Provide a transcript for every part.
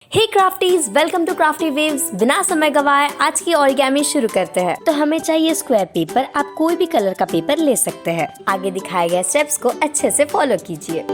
Hey crafties, welcome to crafty waves. बिना समय गवाए आज की ओरिगामी शुरू करते हैं। तो हमें चाहिए स्क्वायर पेपर। आप कोई भी कलर का पेपर ले सकते हैं। आगे दिखाए गए स्टेप्स को अच्छे से फॉलो कीजिए।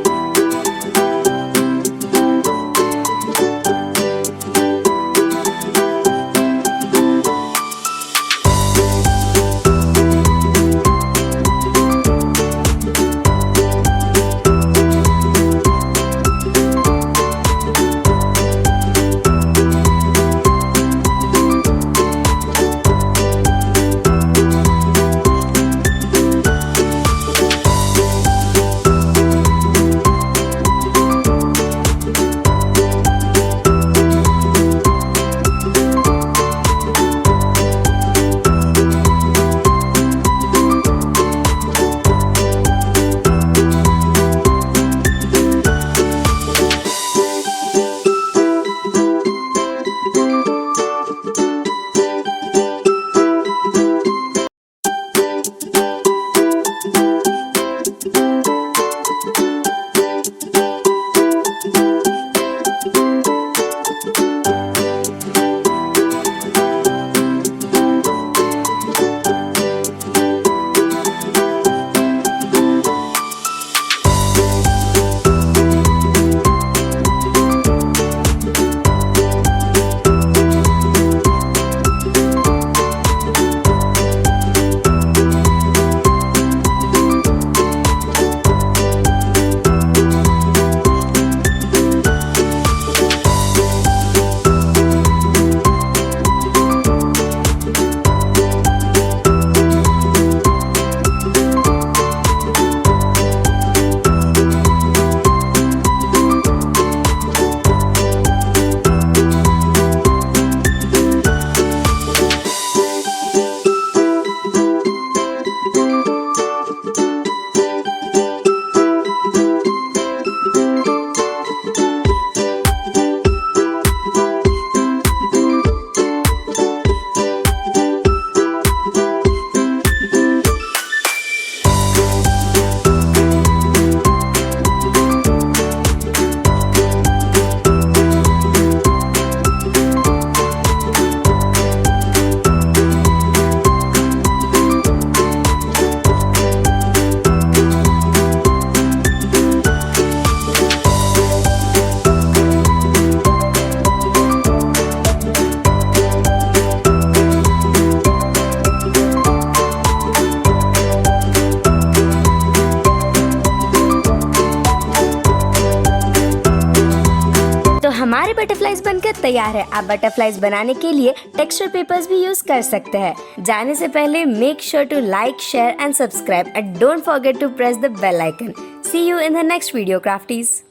हमारे बटरफ्लाइज बनकर तैयार है। आप बटरफ्लाइज बनाने के लिए टेक्सचर पेपर्स भी यूज कर सकते हैं। जाने से पहले make sure to like, share and subscribe and don't forget to press the bell icon. See you in the next video क्राफ्टीज।